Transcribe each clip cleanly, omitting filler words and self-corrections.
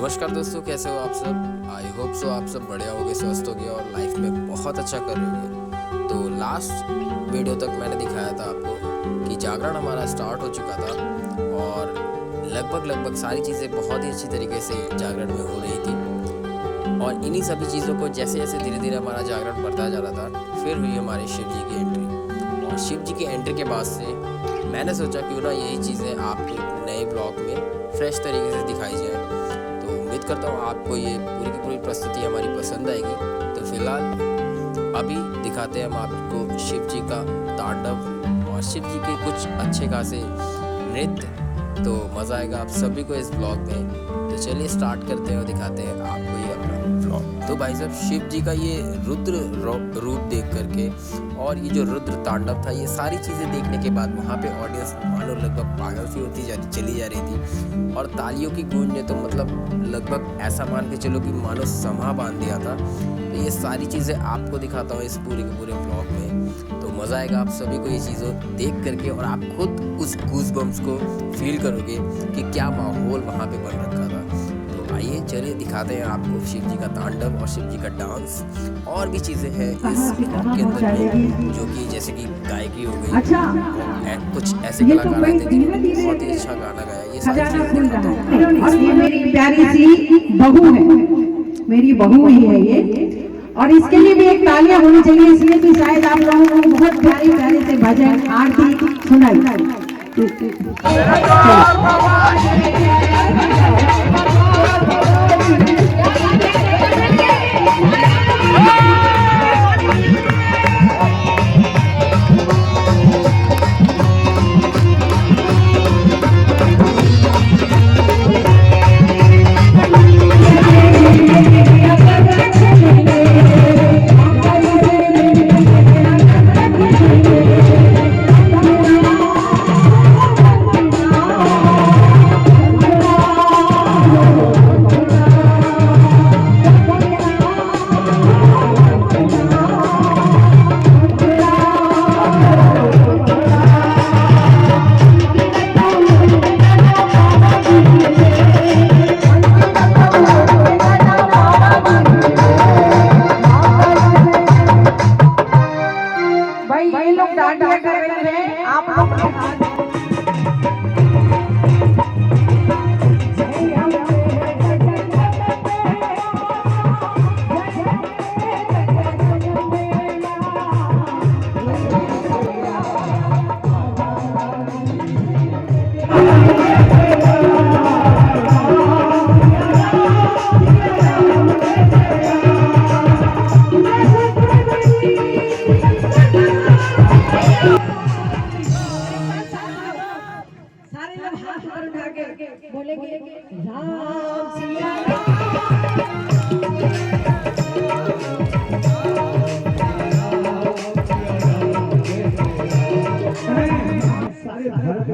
नमस्कार दोस्तों, कैसे हो आप सब। आई होप सो आप सब बढ़िया होगे, स्वस्थ होगे और लाइफ में बहुत अच्छा कर रहे होगे। तो लास्ट वीडियो तक मैंने दिखाया था आपको कि जागरण हमारा स्टार्ट हो चुका था और लगभग सारी चीज़ें बहुत ही अच्छी तरीके से जागरण में हो रही थी। और इन्हीं सभी चीज़ों को जैसे जैसे धीरे धीरे हमारा जागरण बढ़ता जा रहा था, फिर हुई हमारे शिव जी की एंट्री। और शिव जी की एंट्री के बाद से मैंने सोचा क्यों ना यही चीज़ें आपको नए ब्लॉग में फ्रेश तरीके से दिखाई जाए। तो उम्मीद करता हूँ आपको ये पूरी की पूरी प्रस्तुति हमारी पसंद आएगी। तो फिलहाल अभी दिखाते हैं हम आपको शिव जी का तांडव और शिव जी के कुछ अच्छे खासे नृत्य। तो मज़ा आएगा आप सभी को इस ब्लॉग में। तो चलिए स्टार्ट करते हैं और दिखाते हैं आपको ये अपना ब्लॉग। तो भाई साहब, शिव जी का ये रुद्र रूप देख करके और ये जो रुद्र तांडव था, ये सारी चीज़ें देखने के बाद वहाँ पे ऑडियंस मानो लगभग पागल सी होती चली जा रही थी। और तालियों की गूंज ने तो मतलब लगभग ऐसा मान के चलो कि मानो समा बांध दिया था। तो ये सारी चीज़ें आपको दिखाता हूँ इस पूरे के पूरे ब्लॉग में। तो मज़ा आएगा आप सभी को ये चीज़ों देख करके और आप खुद उस गूज़बम्प्स को फील करोगे कि क्या माहौल वहाँ पे बन रखा था। तो आइए चलिए दिखाते हैं आपको शिव जी का तांडव और शिव जी का डांस और भी चीज़ें हैं इस ब्लॉग के अंदर में, जो कि जैसे कि गायकी हो गई, कुछ ऐसे कलाकार आए थे जिन्होंने बहुत ही अच्छा गाना गाया। ये सारी चीज़ें दिखाता हूँ। और ये मेरी प्यारी सी बहू है, मेरी बहू ही है ये। और इसके लिए भी एक तालियां होनी चाहिए, इसलिए कि शायद आप लोगों को बहुत प्यारी प्यारी से भजन आरती सुनाई।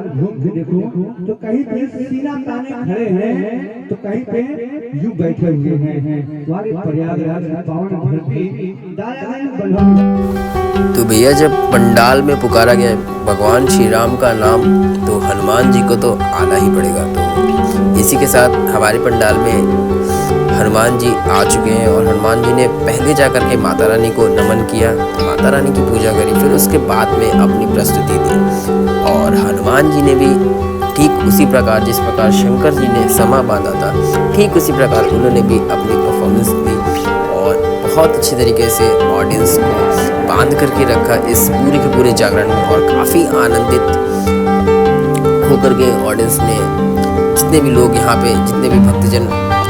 घूम के देखो तो कहीं पे सीना ताने खड़े हैं तो कहीं पे यूं बैठे हुए हैं। तुम्हारी प्रयागराज पावन धरती दायां बंधन। तो भैया, जब पंडाल में पुकारा गया भगवान श्री राम का नाम तो हनुमान जी को तो आना ही पड़ेगा। तो इसी के साथ हमारे पंडाल में हनुमान जी आ चुके हैं और हनुमान जी ने पहले जाकर के माता रानी को नमन किया, माता रानी की पूजा करी, फिर उसके बाद में अपनी प्रस्तुति दी। और हनुमान जी ने भी ठीक उसी प्रकार जिस प्रकार शंकर जी ने समा बांधा था, ठीक उसी प्रकार उन्होंने भी अपनी परफॉर्मेंस दी और बहुत अच्छी तरीके से ऑडियंस को बांध करके रखा इस पूरे के पूरे जागरण में। और काफ़ी आनंदित होकर के ऑडियंस ने, जितने भी लोग यहाँ पे, जितने भी भक्तजन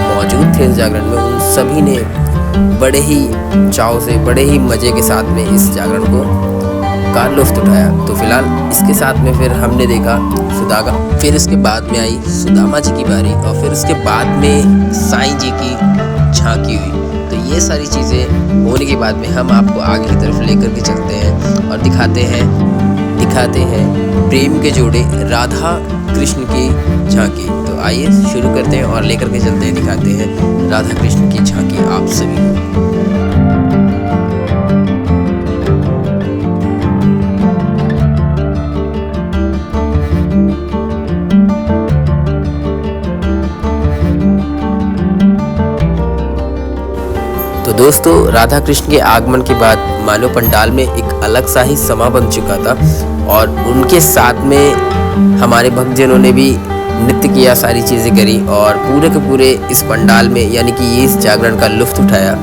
मौजूद थे इस जागरण में, उन सभी ने बड़े ही चाव से, बड़े ही मज़े के साथ में इस जागरण को का लुत्फ़ उठाया। तो फिलहाल इसके साथ में फिर हमने देखा सुदामा, फिर इसके बाद में आई सुदामा जी की बारी और फिर उसके बाद में साईं जी की झांकी हुई। तो ये सारी चीज़ें होने के बाद में हम आपको आगे की तरफ लेकर के चलते हैं और दिखाते हैं प्रेम के जोड़े राधा कृष्ण की झांकी। तो आइए शुरू करते हैं और लेकर के चलते हैं, दिखाते हैं राधा कृष्ण की झांकी आप सभी को। दोस्तों, राधा कृष्ण के आगमन के बाद मानो पंडाल में एक अलग सा ही समा बन चुका था और उनके साथ में हमारे भक्तजनों ने भी नृत्य किया, सारी चीज़ें करी और पूरे के पूरे इस पंडाल में यानी कि ये इस जागरण का लुत्फ़ उठाया।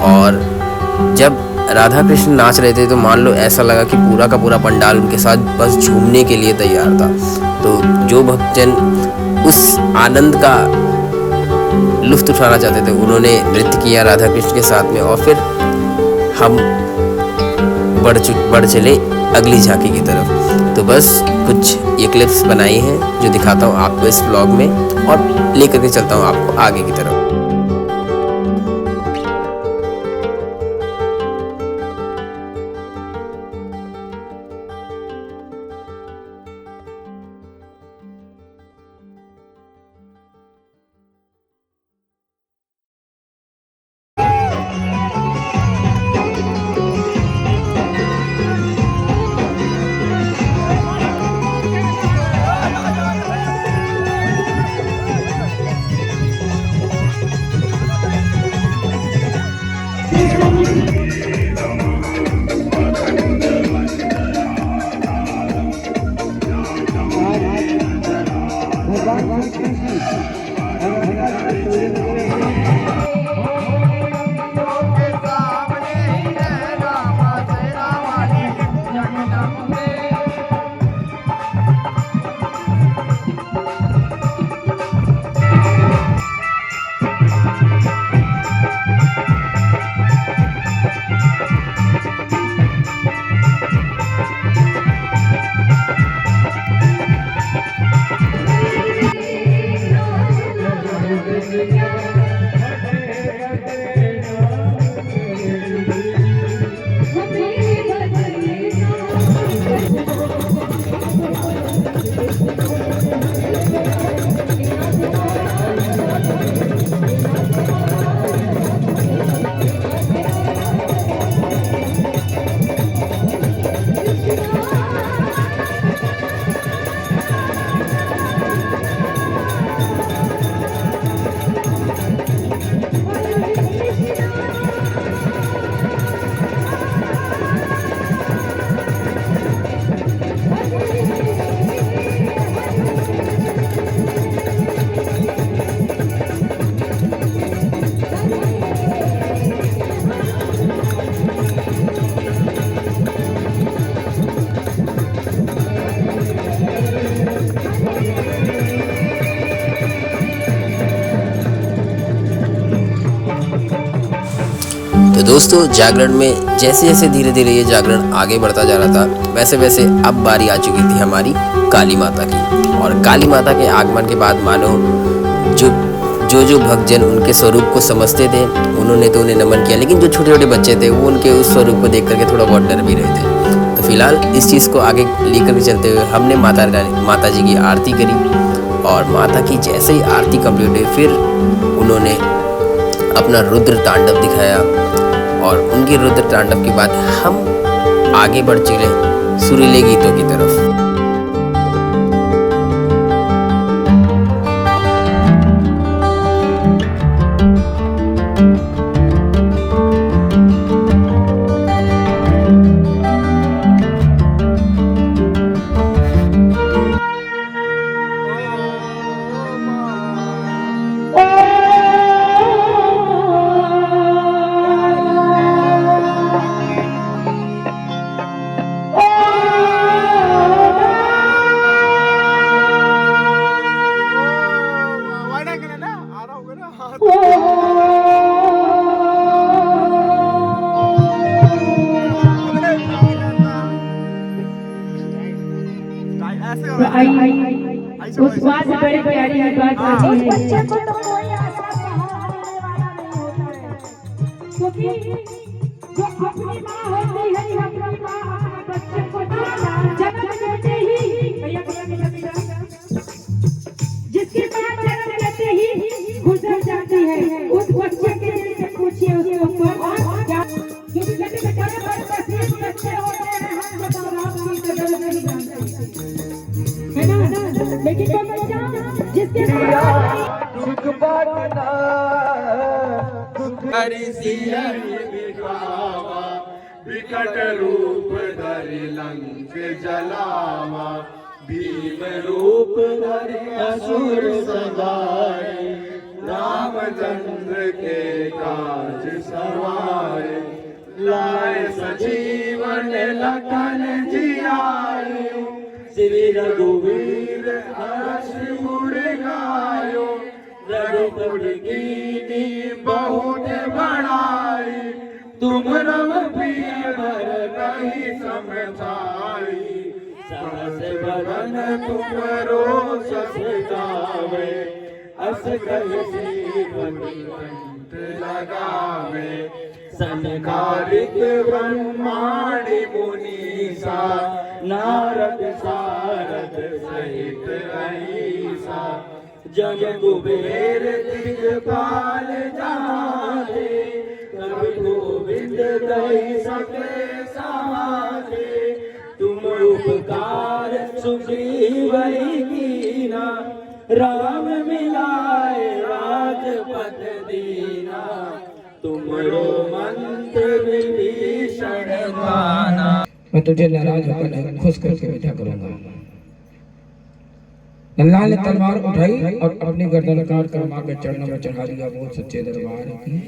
और जब राधा कृष्ण नाच रहे थे तो मान लो ऐसा लगा कि पूरा का पूरा पंडाल उनके साथ बस झूमने के लिए तैयार था। तो जो भक्तजन उस आनंद का लुत्फ़ उठाना चाहते थे उन्होंने नृत्य किया राधा कृष्ण के साथ में। और फिर हम बढ़ चले अगली झांकी की तरफ। तो बस कुछ ये क्लिप्स बनाई हैं जो दिखाता हूँ आपको इस व्लॉग में और लेकर के चलता हूँ आपको आगे की तरफ। तो दोस्तों, जागरण में जैसे जैसे धीरे धीरे ये जागरण आगे बढ़ता जा रहा था वैसे वैसे अब बारी आ चुकी थी हमारी काली माता की। और काली माता के आगमन के बाद मानो जो भक्तजन उनके स्वरूप को समझते थे उन्होंने तो उन्हें नमन किया, लेकिन जो छोटे छोटे बच्चे थे वो उनके उस स्वरूप को देख करके थोड़ा बहुत डर भी रहे थे। तो फिलहाल इस चीज़ को आगे लेकर के चलते हुए हमने माता जी की आरती करी और माता की जैसे ही आरती कंप्लीट हुई फिर उन्होंने अपना रुद्र तांडव दिखाया और उनके रुद्र तांडव के बाद हम आगे बढ़ चले सुरीले गीतों की तरफ। उस बात से बड़ी प्यारी बात आती है बच्चे को तो कोई आशा सहारा देने वाला नहीं होता है, क्योंकि जो अपनी माँ होती है अपनी माँ अपने बच्चे को जन्म देते ही जिसकी माँ जन्म देते ही गुजर जाती है, उस बच्चे के लिए पूछिए उसके ऊपर क्या, क्योंकि बड़े बड़े बच्चे होते हैं हम बता रहा की कदर नहीं जानते है ना, लेकिन वो बच्चा जिसके सुख बांटना दुख हरि सिया दिखावा विकट रूप धरि लंक जलावा भीम रूप धरि असुर सवारे रामचंद्र के काज सवारे लाए सजीवन लखन जियाए श्री रघुवीर हर्ष मुर गायो रघुकुल कीनी बहुत बड़ाई तुम रव प्रिय भर नहीं समझाई सहस बदन तुम रोष गावे अस कहि कंठ लगावे संकारिक ब्रह्मांड मुनीसा नारद सारद सहित अहिसा जम कुबेर दिगपाल जाने कवि गोविंद कहि सके समाजे तुम उपकार सुग्रीव कीना राम मिलाए राजपथ दीना तुमरो मंत्र विभीषण गाना। मैं तुझे नाराज होकर नहीं खुश करके बैठा करूंगा। नल्ला ने तलवार उठाई और अपनी गर्दन काट कर मां के चरणों में चढ़ा दिया। बोल सच्चे दरबार की।